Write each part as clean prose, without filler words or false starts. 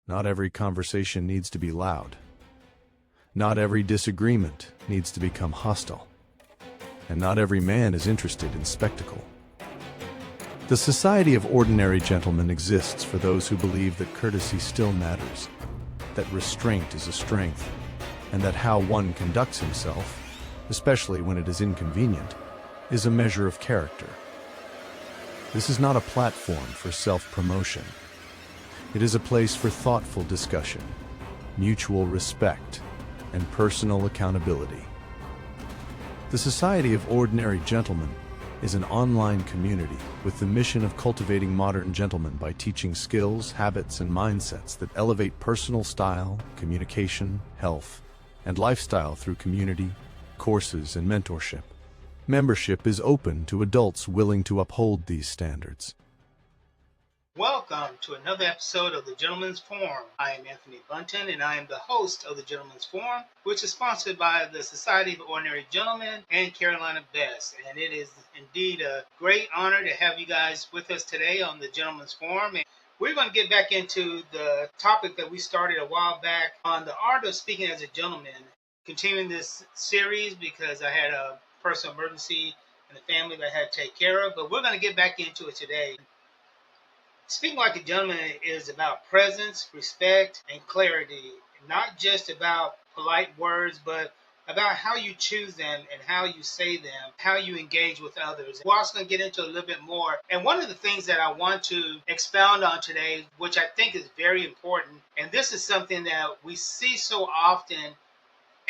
Not every conversation needs to be loud. Not every disagreement needs to become hostile. And not every man is interested in spectacle. The society of ordinary gentlemen exists for those who believe that courtesy still matters, that restraint is a strength, and that how one conducts himself, especially when it is inconvenient, is a measure of character. This is not a platform for self-promotion. It is a place for thoughtful discussion, mutual respect, and personal accountability. The Society of Ordinary Gentlemen is an online community with the mission of cultivating modern gentlemen by teaching skills, habits, and mindsets that elevate personal style, communication, health, and lifestyle through community, courses, and mentorship. Membership is open to adults willing to uphold these standards. Welcome to another episode of the Gentleman's Forum. I am Anthony Buntyn, and I am the host of the Gentleman's Forum, which is sponsored by the Society of Ordinary Gentlemen and Carolina Best. And it is indeed a great honor to have you guys with us today on the Gentleman's Forum. And we're going to get back into the topic that we started a while back on the art of speaking as a gentleman. Continuing this series because I had a personal emergency in the family that I had to take care of, but we're going to get back into it today. Speaking like a gentleman is about presence, respect, and clarity. Not just about polite words, but about how you choose them and how you say them, how you engage with others. We're also going to get into a little bit more. And one of the things that I want to expound on today, which I think is very important, and this is something that we see so often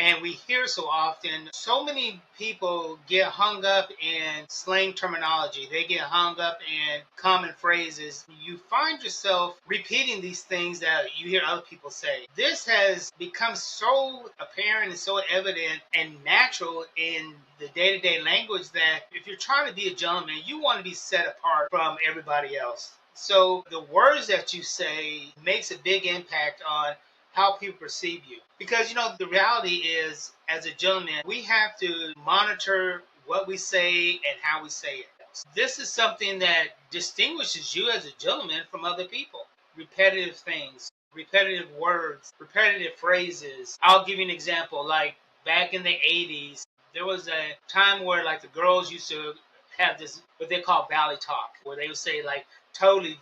and we hear so often, so many people get hung up in slang terminology. They get hung up in common phrases. You find yourself repeating these things that you hear other people say. This has become so apparent and so evident and natural in the day-to-day language that if you're trying to be a gentleman, you want to be set apart from everybody else. So the words that you say makes a big impact on how people perceive you. Because, the reality is, as a gentleman, we have to monitor what we say and how we say it. This is something that distinguishes you as a gentleman from other people. Repetitive things, repetitive words, repetitive phrases. I'll give you an example. Like back in the 80s, there was a time where like the girls used to have this, what they call valley talk, where they would say like totally,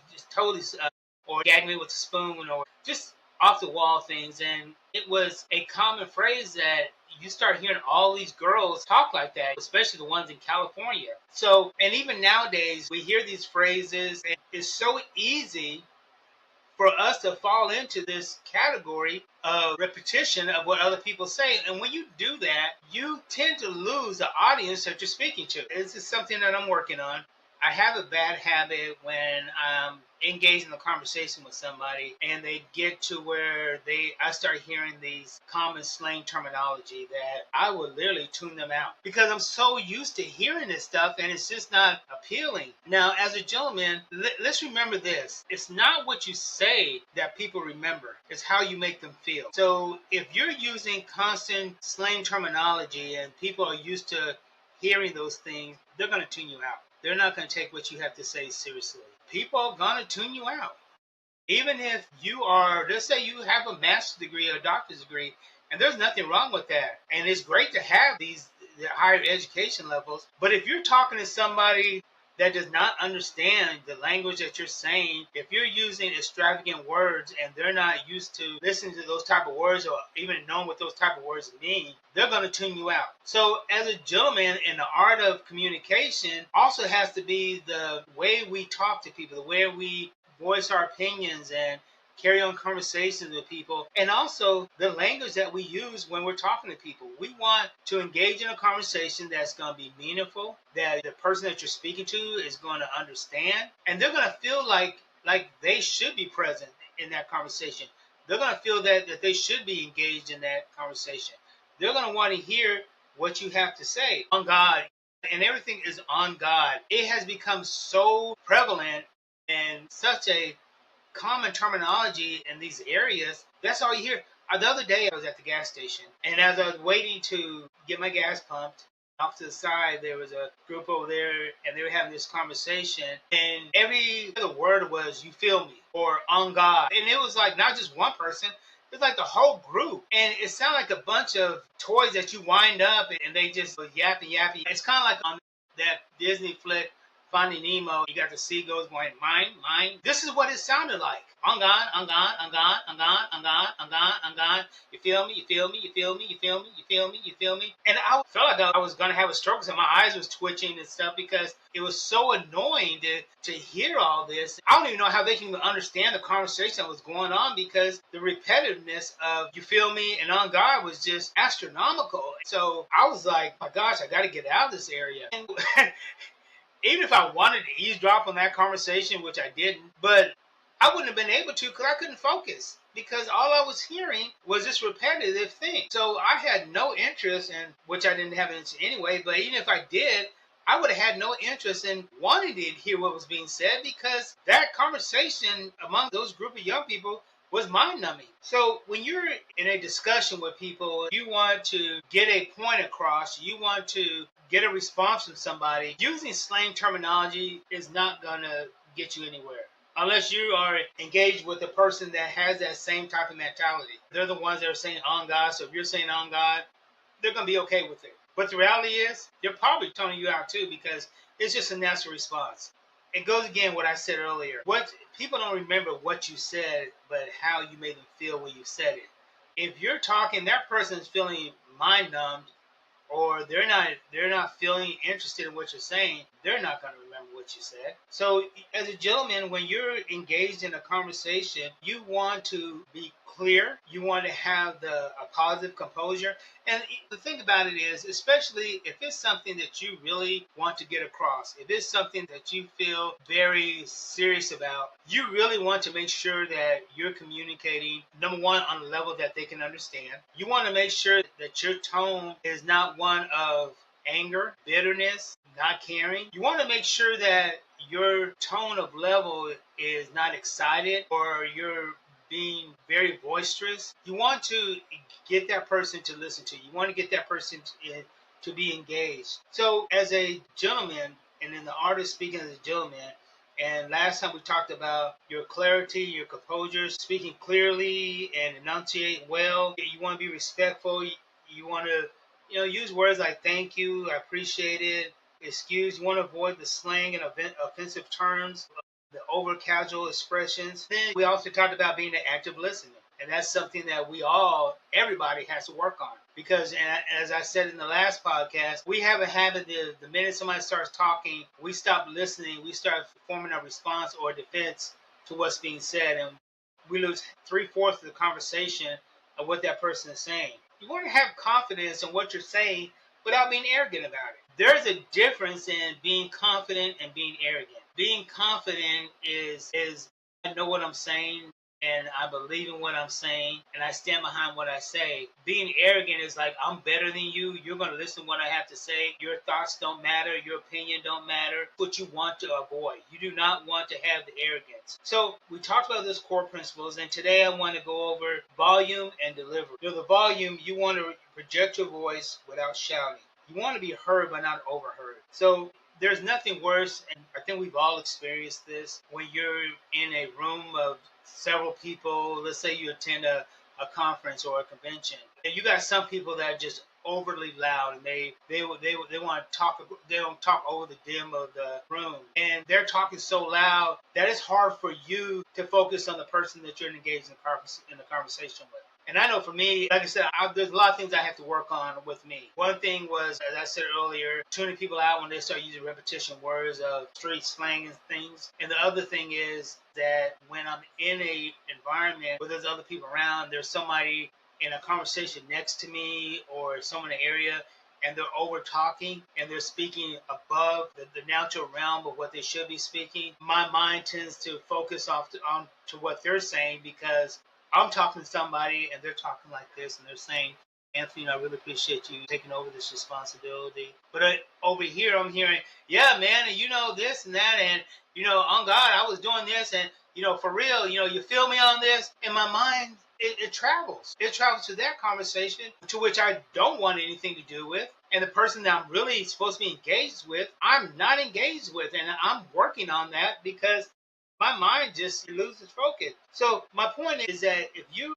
or gag me with a spoon, or just off the wall things. And it was a common phrase that you start hearing all these girls talk like that, especially the ones in California. So, and even nowadays we hear these phrases, and it's so easy for us to fall into this category of repetition of what other people say. And when you do that, you tend to lose the audience that you're speaking to. This is something that I'm working on. I have a bad habit when I'm engaged in a conversation with somebody and they get to where I start hearing these common slang terminology that I would literally tune them out because I'm so used to hearing this stuff and it's just not appealing. Now, as a gentleman, let's remember this. It's not what you say that people remember. It's how you make them feel. So if you're using constant slang terminology and people are used to hearing those things, they're going to tune you out. They're not going to take what you have to say seriously. People are going to tune you out. Even if you are, let's say you have a master's degree or a doctor's degree, and there's nothing wrong with that. And it's great to have the higher education levels. But if you're talking to somebody that does not understand the language that you're saying, if you're using extravagant words and they're not used to listening to those type of words or even knowing what those type of words mean, they're going to tune you out. So as a gentleman, in the art of communication also has to be the way we talk to people, the way we voice our opinions and carry on conversations with people, and also the language that we use when we're talking to people. We want to engage in a conversation that's going to be meaningful, that the person that you're speaking to is going to understand, and they're going to feel like they should be present in that conversation. They're going to feel that they should be engaged in that conversation. They're going to want to hear what you have to say on God, and everything is on God. It has become so prevalent and such a common terminology in these areas. That's all you hear. The other day I was at the gas station, and as I was waiting to get my gas pumped, Off to the side, there was a group over there, and they were having this conversation, and every other word was "you feel me" or "on God," and it was like not just one person. It's like the whole group, and it sounded like a bunch of toys that you wind up, and they just yapping, yapping. It's kind of like on that Disney flick Finding Nemo. You got the seagulls going, mine, mine. This is what it sounded like. On God, on God, on God, on God, on God, on God, on God. You feel me? You feel me? You feel me? You feel me? You feel me? You feel me? And I felt like I was gonna have a stroke, so my eyes was twitching and stuff because it was so annoying to hear all this. I don't even know how they can even understand the conversation that was going on because the repetitiveness of "you feel me" and "on God" was just astronomical. So I was like, oh my gosh, I got to get out of this area. And even if I wanted to eavesdrop on that conversation, which I didn't, but I wouldn't have been able to because I couldn't focus because all I was hearing was this repetitive thing. So I had no interest in, which I didn't have interest anyway, but even if I did, I would have had no interest in wanting to hear what was being said because that conversation among those group of young people was mind numbing. So when you're in a discussion with people, you want to get a point across, you want to get a response from somebody, using slang terminology is not going to get you anywhere. Unless you are engaged with a person that has that same type of mentality. They're the ones that are saying on God. So if you're saying on God, they're going to be okay with it. But the reality is, they're probably toning you out too because it's just a natural response. It goes again what I said earlier. What people don't remember what you said, but how you made them feel when you said it. If you're talking, that person is feeling mind numbed, or they're not feeling interested in what you're saying, they're not going to remember what you said. So as a gentleman, when you're engaged in a conversation, you want to be clear, you want to have a positive composure. And the thing about it is, especially if it's something that you really want to get across, if it's something that you feel very serious about, you really want to make sure that you're communicating, number one, on a level that they can understand. You want to make sure that your tone is not one of anger, bitterness, not caring. You want to make sure that your tone of level is not excited or you're being very boisterous. You want to get that person to listen to you. You want to get that person to be engaged. So as a gentleman, and in the art of speaking as a gentleman, and last time we talked about your clarity, your composure, speaking clearly and enunciate well. You want to be respectful. You want to, use words like thank you, I appreciate it, excuse. You want to avoid the slang and offensive terms, the over casual expressions. Then we also talked about being an active listener. And that's something that everybody has to work on. Because as I said in the last podcast, we have a habit the minute somebody starts talking, we stop listening, we start forming a response or a defense to what's being said. And we lose 3/4 of the conversation of what that person is saying. You want to have confidence in what you're saying without being arrogant about it. There's a difference in being confident and being arrogant. Being confident is I know what I'm saying and I believe in what I'm saying and I stand behind what I say. Being arrogant is like, I'm better than you. You're going to listen to what I have to say. Your thoughts don't matter. Your opinion don't matter. What you want to avoid. You do not want to have the arrogance. So we talked about those core principles, and today I want to go over volume and delivery. The volume, you want to project your voice without shouting. You want to be heard but not overheard. So there's nothing worse, and I think we've all experienced this, when you're in a room of several people. Let's say you attend a conference or a convention, and you got some people that are just overly loud, and they want to talk. They don't talk over the dim of the room, and they're talking so loud that it's hard for you to focus on the person that you're engaged in the conversation with. And I know for me, like I said, there's a lot of things I have to work on with me. One thing was, as I said earlier, tuning people out when they start using repetition words of street slang and things. And the other thing is that when I'm in a environment where there's other people around, there's somebody in a conversation next to me or someone in the area, and they're over talking and they're speaking above the natural realm of what they should be speaking, my mind tends to focus on to what they're saying, because I'm talking to somebody and they're talking like this and they're saying, Anthony, I really appreciate you taking over this responsibility. But over here, I'm hearing, yeah, man, and this and that, and on God, I was doing this, and for real, you feel me on this? In my mind, it travels. It travels to that conversation, to which I don't want anything to do with. And the person that I'm really supposed to be engaged with, I'm not engaged with. And I'm working on that because my mind just loses focus. So my point is that if you're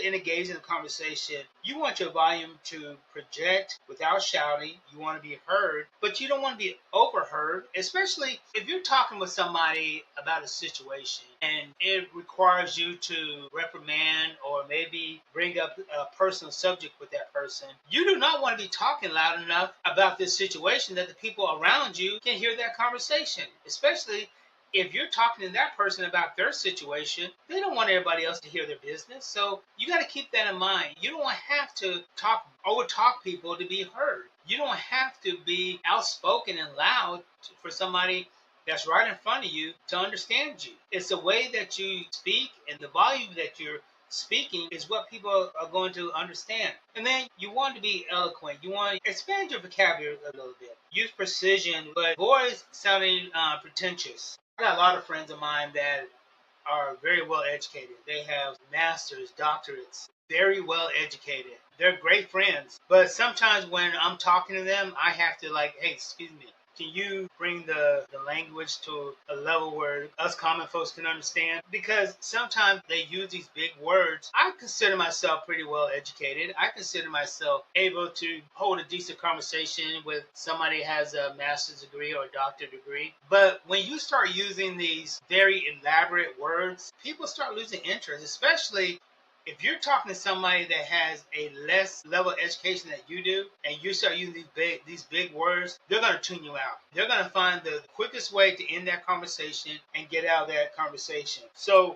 engaged in a conversation, you want your volume to project without shouting. You want to be heard, but you don't want to be overheard, especially if you're talking with somebody about a situation and it requires you to reprimand or maybe bring up a personal subject with that person. You do not want to be talking loud enough about this situation that the people around you can hear that conversation, especially if you're talking to that person about their situation. They don't want everybody else to hear their business. So you got to keep that in mind. You don't have to over talk people to be heard. You don't have to be outspoken and loud for somebody that's right in front of you to understand you. It's the way that you speak and the volume that you're speaking is what people are going to understand. And then you want to be eloquent. You want to expand your vocabulary a little bit. Use precision, but avoid sounding pretentious. I got a lot of friends of mine that are very well educated. They have masters, doctorates, very well educated. They're great friends. But sometimes when I'm talking to them, I have to hey, excuse me. Can you bring the language to a level where us common folks can understand? Because sometimes they use these big words. I consider myself pretty well educated. I consider myself able to hold a decent conversation with somebody who has a master's degree or a doctorate degree. But when you start using these very elaborate words, people start losing interest, especially if you're talking to somebody that has a less level of education than you do, and you start using these big words, they're going to tune you out. They're going to find the quickest way to end that conversation and get out of that conversation. So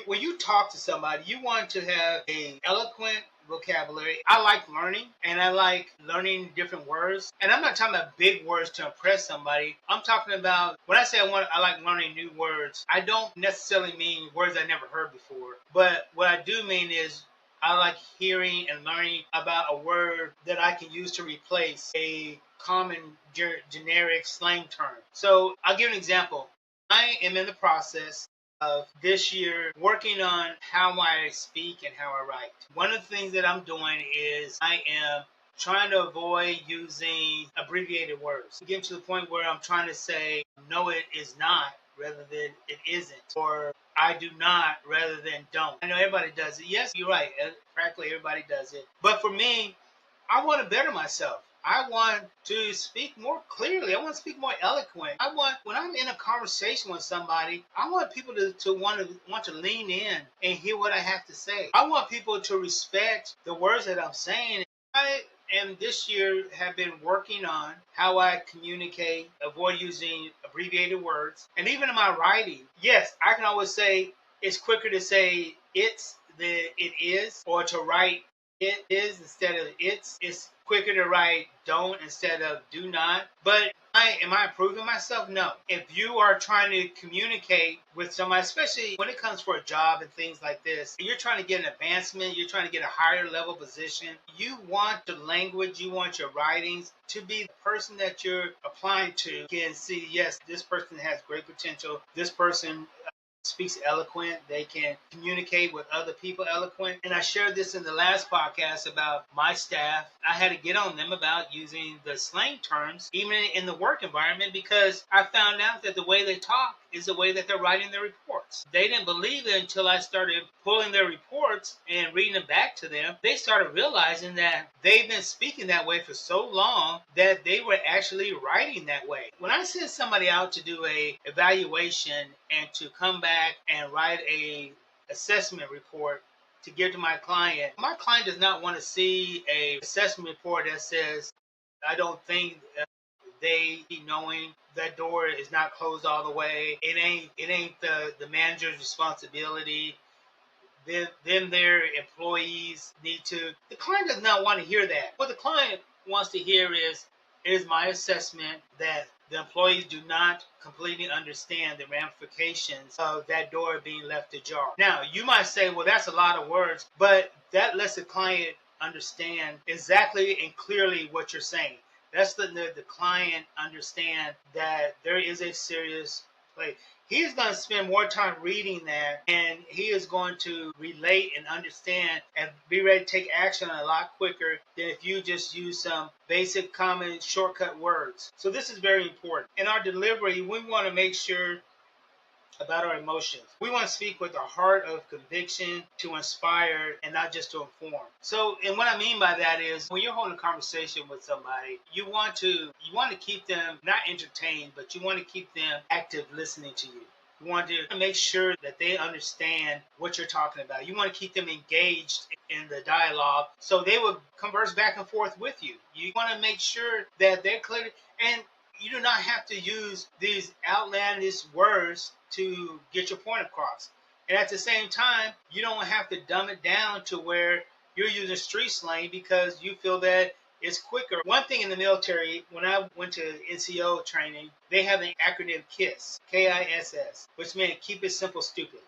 when you talk to somebody, you want to have a eloquent vocabulary. I like learning, and I like learning different words. And I'm not talking about big words to impress somebody. I'm talking about when I say I like learning new words, I don't necessarily mean words I never heard before. But what I do mean is I like hearing and learning about a word that I can use to replace a common generic slang term. So I'll give an example. I am in the process of this year working on how I speak and how I write. One of the things that I'm doing is I am trying to avoid using abbreviated words. Getting to the point where I'm trying to say, no, it is not, rather than it isn't, or I do not, rather than don't. I know everybody does it. Yes, you're right. Practically everybody does it. But for me, I want to better myself. I want to speak more clearly. I want to speak more eloquent. When I'm in a conversation with somebody, I want people to want to lean in and hear what I have to say. I want people to respect the words that I'm saying. I am this year have been working on how I communicate, avoid using abbreviated words, and even in my writing. Yes, I can always say it's quicker to say it's than it is, or to write it is instead of it's quicker to write don't instead of do not. But am I improving myself? No. If you are trying to communicate with somebody, especially when it comes for a job and things like this, you're trying to get an advancement, you're trying to get a higher level position, you want the language, you want your writings to be the person that you're applying to can see, yes, this person has great potential, this person speaks eloquent, they can communicate with other people eloquent. And I shared this in the last podcast about my staff. I had to get on them about using the slang terms, even in the work environment, because I found out that the way they talk is the way that they're writing their reports. They didn't believe it until I started pulling their reports and reading them back to them. They started realizing that they've been speaking that way for so long that they were actually writing that way. When I send somebody out to do a evaluation and to come back and write a assessment report to give to my client does not want to see a assessment report that says, I don't think they knowing that door is not closed all the way. It ain't the manager's responsibility. Then their employees need to. The client does not want to hear that. What the client wants to hear is, it is my assessment that the employees do not completely understand the ramifications of that door being left ajar. Now, you might say, well, that's a lot of words, but that lets the client understand exactly and clearly what you're saying. That's the client understand that there is a serious Like, he's going to spend more time reading that, and he is going to relate and understand and be ready to take action a lot quicker than if you just use some basic common shortcut words. So this is very important. In our delivery, we want to make sure about our emotions. We want to speak with a heart of conviction to inspire and not just to inform. So, and what I mean by that is when you're holding a conversation with somebody, you want to keep them not entertained, but you want to keep them active listening to you. You want to make sure that they understand what you're talking about. You want to keep them engaged in the dialogue so they will converse back and forth with you. You want to make sure that they're clear, and you do not have to use these outlandish words to get your point across. And at the same time, you don't have to dumb it down to where you're using street slang because you feel that it's quicker. One thing in the military, when I went to NCO training, they have an acronym KISS, KISS, which meant keep it simple, stupid.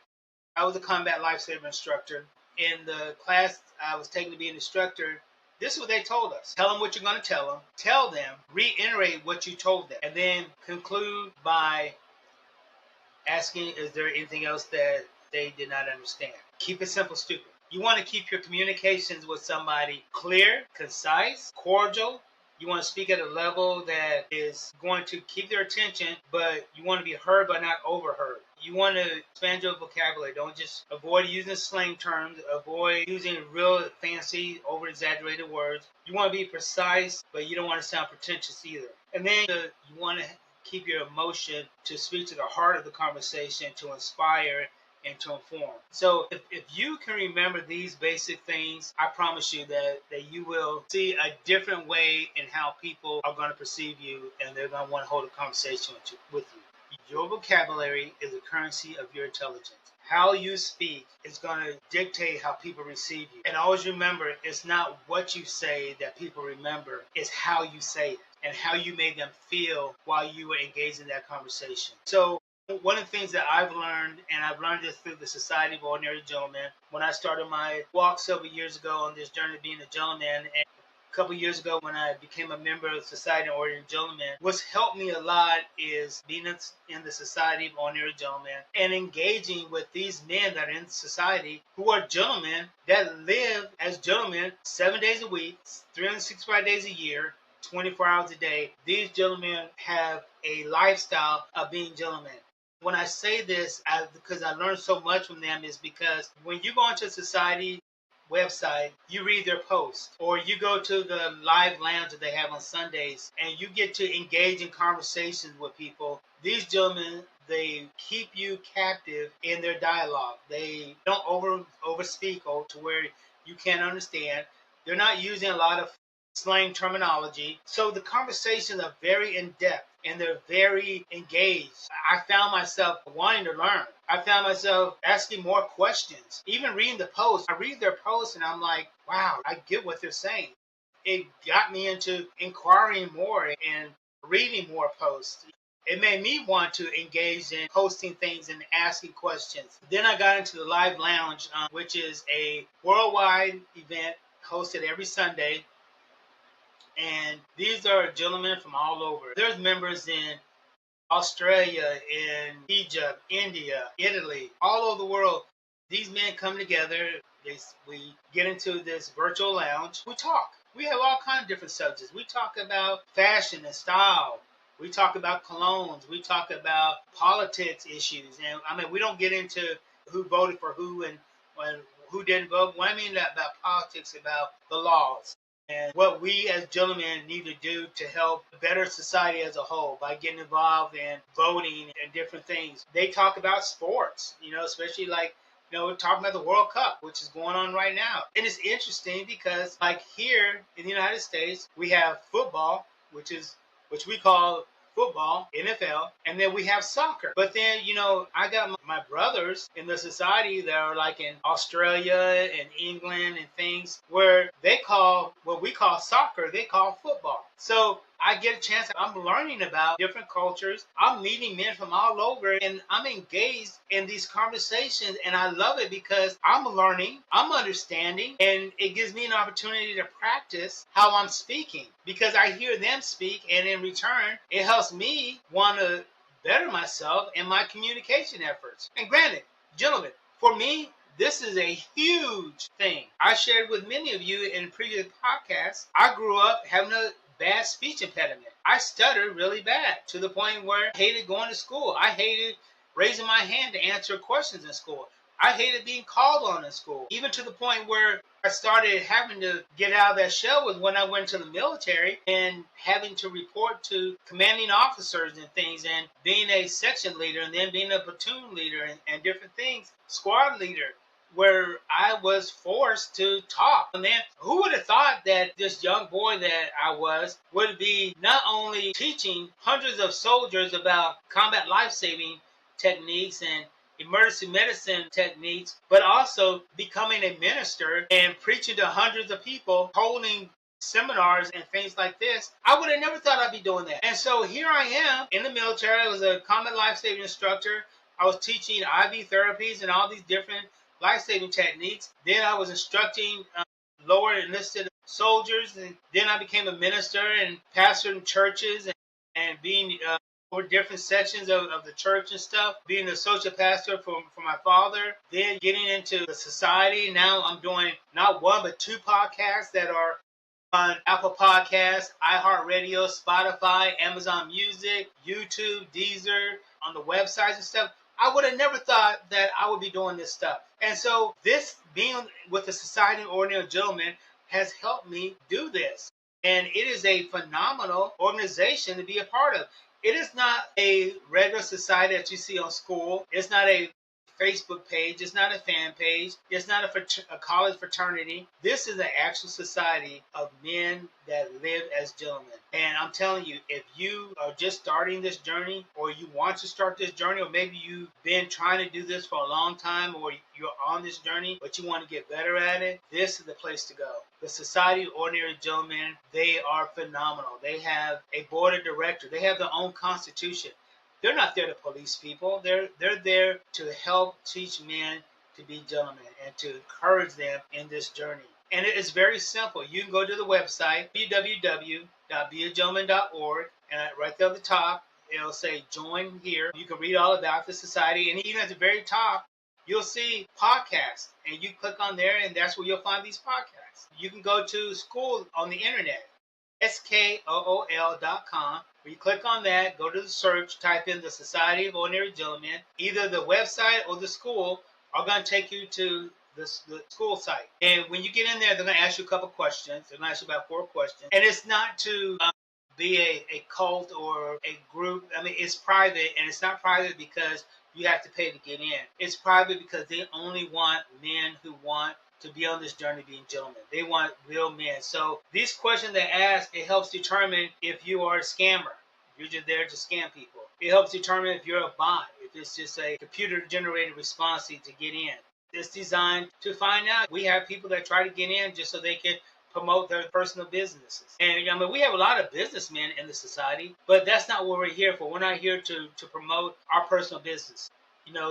I was a combat lifesaver instructor. In the class I was taking to be an instructor, this is what they told us. Tell them what you're going to tell them. Tell them, reiterate what you told them, and then conclude by asking, is there anything else that they did not understand? Keep it simple, stupid. You want to keep your communications with somebody clear, concise, cordial. You want to speak at a level that is going to keep their attention, but you want to be heard but not overheard. You want to expand your vocabulary. Don't just avoid using slang terms. Avoid using real fancy, over-exaggerated words. You want to be precise, but you don't want to sound pretentious either. And then you want to keep your emotion to speak to the heart of the conversation, to inspire and to inform. So if you can remember these basic things, I promise you that you will see a different way in how people are going to perceive you, and they're going to want to hold a conversation with you. Your vocabulary is the currency of your intelligence. How you speak is going to dictate how people receive you. And always remember, it's not what you say that people remember, it's how you say it and how you made them feel while you were engaged in that conversation. So one of the things that I've learned, and I've learned this through the Society of Ordinary Gentlemen, when I started my walk several years ago on this journey of being a gentleman, and a couple years ago when I became a member of the Society of Ordinary Gentlemen, what's helped me a lot is being in the Society of Ordinary Gentlemen and engaging with these men that are in society who are gentlemen that live as gentlemen 7 days a week, 365 days a year, 24 hours a day. These gentlemen have a lifestyle of being gentlemen. When I say this, because I learned so much from them, is because when you go into a society website, you read their posts, or you go to the live lounge that they have on Sundays, and you get to engage in conversations with people. These gentlemen, they keep you captive in their dialogue. They don't overspeak to where you can't understand. They're not using a lot of slang terminology. So the conversations are very in-depth and they're very engaged. I found myself wanting to learn. I found myself asking more questions. Even reading the posts. I read their posts and I'm like, wow, I get what they're saying. It got me into inquiring more and reading more posts. It made me want to engage in posting things and asking questions. Then I got into the Live Lounge, which is a worldwide event hosted every Sunday. And these are gentlemen from all over. There's members in Australia, in Egypt, India, Italy, all over the world. These men come together. We get into this virtual lounge. We talk. We have all kinds of different subjects. We talk about fashion and style. We talk about colognes. We talk about politics issues. And I mean, we don't get into who voted for who and who didn't vote. What I mean about politics, about the laws and what we as gentlemen need to do to help better society as a whole by getting involved in voting and different things. They talk about sports, especially we're talking about the World Cup, which is going on right now. And it's interesting because like here in the United States, we have football, which we call football, NFL, and then we have soccer. But then, I got my brothers in the society that are like in Australia and England and things where they call what we call soccer, they call football. So I get a chance. I'm learning about different cultures. I'm meeting men from all over and I'm engaged in these conversations. And I love it because I'm learning, I'm understanding, and it gives me an opportunity to practice how I'm speaking because I hear them speak. And in return, it helps me want to better myself in my communication efforts. And granted, gentlemen, for me, this is a huge thing. I shared with many of you in previous podcasts, I grew up having a bad speech impediment. I stuttered really bad to the point where I hated going to school. I hated raising my hand to answer questions in school. I hated being called on in school, even to the point where I started having to get out of that shell was when I went to the military and having to report to commanding officers and things, and being a section leader and then being a platoon leader and different things, squad leader, where I was forced to talk. And then who would have thought that this young boy that I was would be not only teaching hundreds of soldiers about combat life-saving techniques and emergency medicine techniques, but also becoming a minister and preaching to hundreds of people, holding seminars and things like this. I would have never thought I'd be doing that. And so here I am in the military. I was a combat life-saving instructor. I was teaching IV therapies and all these different life-saving techniques. Then I was instructing lower enlisted soldiers, and then I became a minister and pastored in churches and being over different sections of the church and stuff, being an associate pastor for my father, then getting into the society. Now I'm doing not one but two podcasts that are on Apple Podcasts, iHeartRadio, Spotify, Amazon Music, YouTube, Deezer, on the websites and stuff. I would have never thought that I would be doing this stuff. And so this being with the Society of Ordinary Gentlemen has helped me do this. And it is a phenomenal organization to be a part of. It is not a regular society that you see on school. It's not a Facebook page. It's not a fan page. It's not a college fraternity. This is an actual society of men that live as gentlemen. And I'm telling you, if you are just starting this journey, or you want to start this journey, or maybe you've been trying to do this for a long time, or you're on this journey, but you want to get better at it, this is the place to go. The Society of Ordinary Gentlemen, they are phenomenal. They have a board of directors. They have their own constitution. They're not there to police people. They're there to help teach men to be gentlemen and to encourage them in this journey. And it is very simple. You can go to the website, www.beagentleman.org, and right there at the top, it'll say join here. You can read all about the society, and even at the very top, you'll see podcasts, and you click on there, and that's where you'll find these podcasts. You can go to school on the internet, skool.com. Where you click on that, go to the search, type in the Society of Ordinary Gentlemen. Either the website or the school are going to take you to the school site. And when you get in there, they're going to ask you a couple questions. They're going to ask you about 4 questions. And it's not to be a cult or a group. I mean, it's private, and it's not private because you have to pay to get in. It's private because they only want men who want to be on this journey being gentlemen. They want real men. So these questions they ask, it helps determine if you are a scammer. You're just there to scam people. It helps determine if you're a bot, if it's just a computer-generated response to get in. It's designed to find out. We have people that try to get in just so they can promote their personal businesses. And I mean, we have a lot of businessmen in the society, but that's not what we're here for. We're not here to promote our personal business.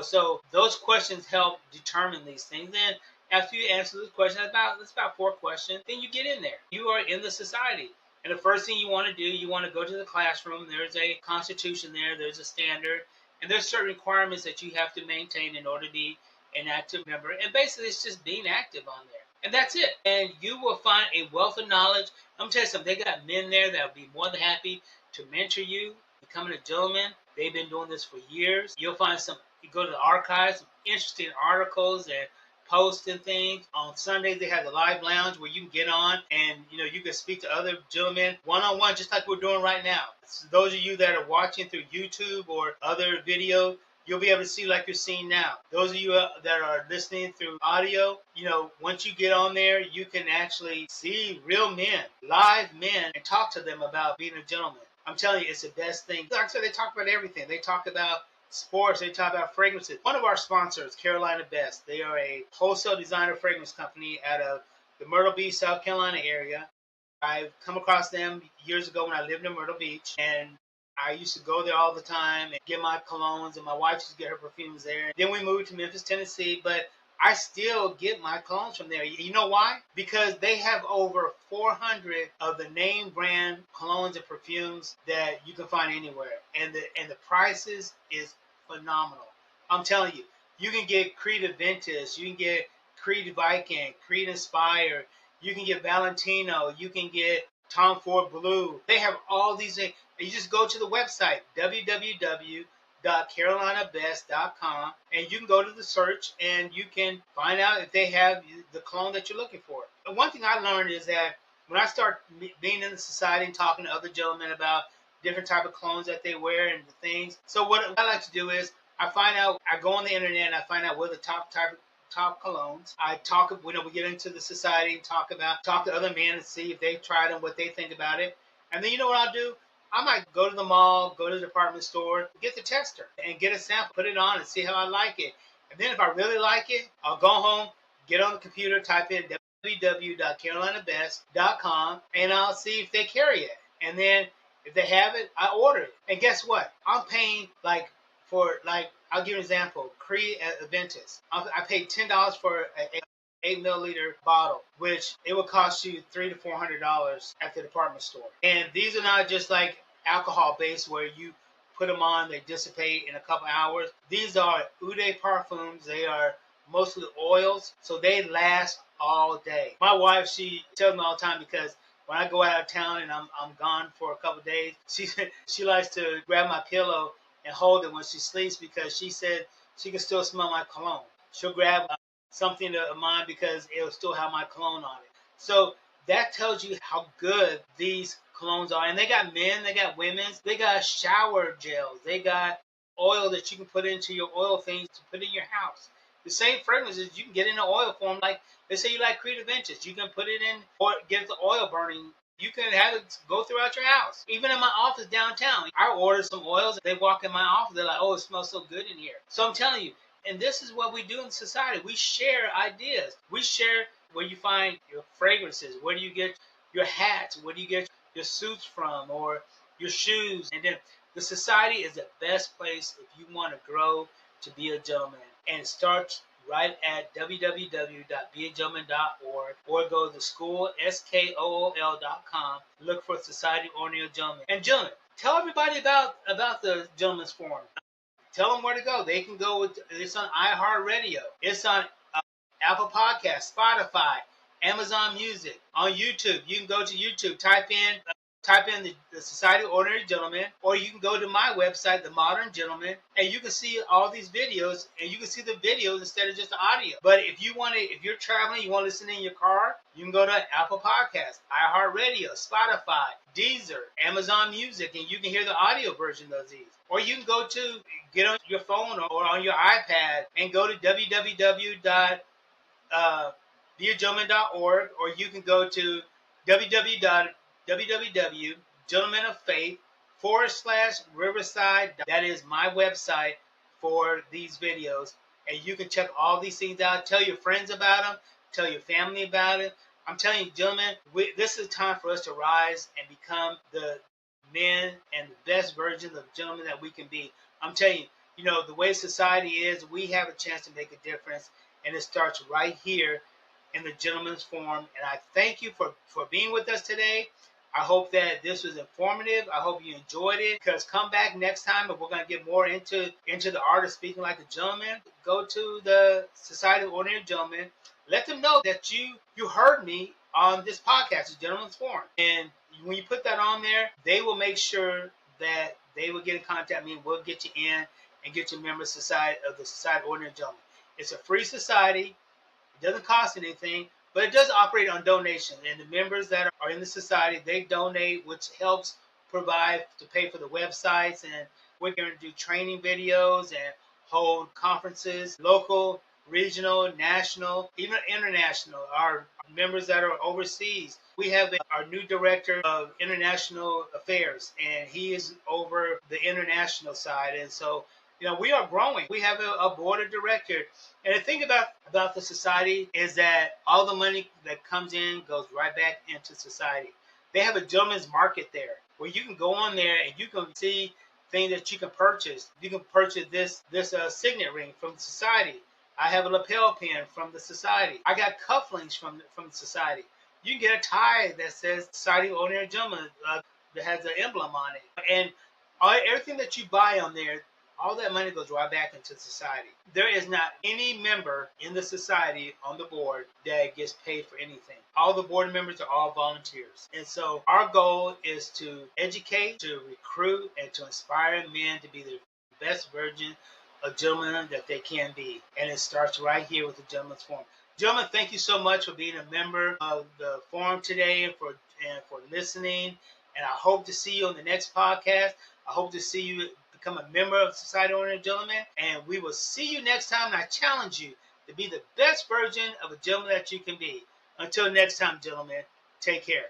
So those questions help determine these things. Then after you answer those questions, it's about 4 questions, then you get in there. You are in the society. And the first thing you want to do, you want to go to the classroom. There's a constitution there. There's a standard. And there's certain requirements that you have to maintain in order to be an active member. And basically, it's just being active on there. And that's it. And you will find a wealth of knowledge. I'm going to tell you something. They got men there that will be more than happy to mentor you, becoming a gentleman. They've been doing this for years. You'll find you go to the archives, some interesting articles and posts and things. On Sundays, they have the live lounge where you can get on and, you can speak to other gentlemen one-on-one, just like we're doing right now. So those of you that are watching through YouTube or other video, you'll be able to see like you're seeing now. Those of you that are listening through audio, once you get on there, you can actually see real men, live men, and talk to them about being a gentleman. I'm telling you, it's the best thing. Like I said, they talk about everything. They talk about sports. They talk about fragrances. One of our sponsors, Carolina Best, they are a wholesale designer fragrance company out of the Myrtle Beach, South Carolina area. I've come across them years ago when I lived in Myrtle Beach, and I used to go there all the time and get my colognes, and my wife used to get her perfumes there. Then we moved to Memphis, Tennessee, but I still get my colognes from there. You know why? Because they have over 400 of the name brand colognes and perfumes that you can find anywhere, and the prices is phenomenal. I'm telling you, you can get Creed Aventus, you can get Creed Viking, Creed Inspire, you can get Valentino, you can get Tom Ford Blue. They have all these things. You just go to the website, www.carolinabest.com, and you can go to the search and you can find out if they have the cologne that you're looking for. And one thing I learned is that when I start being in the society and talking to other gentlemen about different type of colognes that they wear and the things. So what I like to do is I go on the internet and I find out what the top colognes. I talk, we get into the society and talk to other men and see if they've tried them, what they think about it. And then you know what I'll do? I might go to the mall, go to the department store, get the tester and get a sample, put it on and see how I like it. And then if I really like it, I'll go home, get on the computer, type in www.carolinabest.com, and I'll see if they carry it. And then if they have it, I order it. And guess what? I'm paying I'll give you an example. Creed Aventus. I paid $10 for a 8 milliliter bottle, which it would cost you $300 to $400 at the department store. And these are not just like alcohol based where you put them on, they dissipate in a couple hours. These are Eau de Parfums. They are mostly oils, so they last all day. My wife, she tells me all the time because when I go out of town and I'm gone for a couple of days, she likes to grab my pillow and hold it when she sleeps because she said she can still smell my cologne. She'll grab something of mine because it'll still have my cologne on it. So that tells you how good these colognes are. And they got men, they got women's, they got shower gels, they got oil that you can put into your oil things to put in your house. The same fragrances you can get in the oil form. Like, let's say you like Creed Aventus, you can put it in or get the oil burning. You can have it go throughout your house. Even in my office downtown, I ordered some oils. They walk in my office, they're like, oh, it smells so good in here. So I'm telling you, and this is what we do in society. We share ideas. We share where you find your fragrances, where do you get your hats, where do you get your suits from, or your shoes. And then the society is the best place if you want to grow to be a gentleman. And it starts right at www.beagentleman.org or go to school, SKOOL.com. Look for Society of Ordinary Gentlemen. And gentlemen, tell everybody about the Gentleman's Forum. Tell them where to go. They can go. It's on iHeartRadio. It's on Apple Podcasts, Spotify, Amazon Music, on YouTube. You can go to YouTube, type in the Society of Ordinary Gentlemen, or you can go to my website, The Modern Gentleman, and you can see all these videos, and you can see the videos instead of just the audio. But if you're traveling, you want to listen in your car, you can go to Apple Podcasts, iHeartRadio, Spotify, Deezer, Amazon Music, and you can hear the audio version of these. Or you can get on your phone or on your iPad and go to www.beagentleman.org, or you can go to www.gentlemenoffaith.com/Riverside. That is my website for these videos. And you can check all these things out. Tell your friends about them. Tell your family about it. I'm telling you, gentlemen, this is time for us to rise and become the men and the best versions of gentlemen that we can be. I'm telling you, the way society is, we have a chance to make a difference. And it starts right here in the Gentleman's Forum. And I thank you for being with us today. I hope that this was informative. I hope you enjoyed it. Because come back next time, and we're going to get more into the art of speaking like a gentleman. Go to the Society of Ordinary Gentlemen. Let them know that you heard me on this podcast, the Gentleman's Forum. And when you put that on there, they will make sure that they will get in contact with me. We'll get you in and get you a member of the Society of Ordinary Gentlemen. It's a free society. It doesn't cost anything, but it does operate on donation. And the members that are in the society, they donate, which helps provide to pay for the websites. And we're going to do training videos and hold conferences, local, regional, national, even international. Our members that are overseas. We have our new director of international affairs, and he is over the international side. And so, we are growing. We have a board of directors. And the thing about the society is that all the money that comes in goes right back into society. They have a gentleman's market there where you can go on there and you can see things that you can purchase. You can purchase this signet ring from society. I have a lapel pin from the society. I got cufflinks from the society. You can get a tie that says Society of Ordinary Gentlemen that has an emblem on it. And everything that you buy on there, all that money goes right back into society. There is not any member in the society on the board that gets paid for anything. All the board members are all volunteers. And so our goal is to educate, to recruit, and to inspire men to be the best version of gentlemen that they can be. And it starts right here with the Gentleman's Forum. Gentlemen, thank you so much for being a member of the forum today and for listening. And I hope to see you on the next podcast. I hope to see you become a member of Society of Ordinary Gentlemen. And we will see you next time. And I challenge you to be the best version of a gentleman that you can be. Until next time, gentlemen, take care.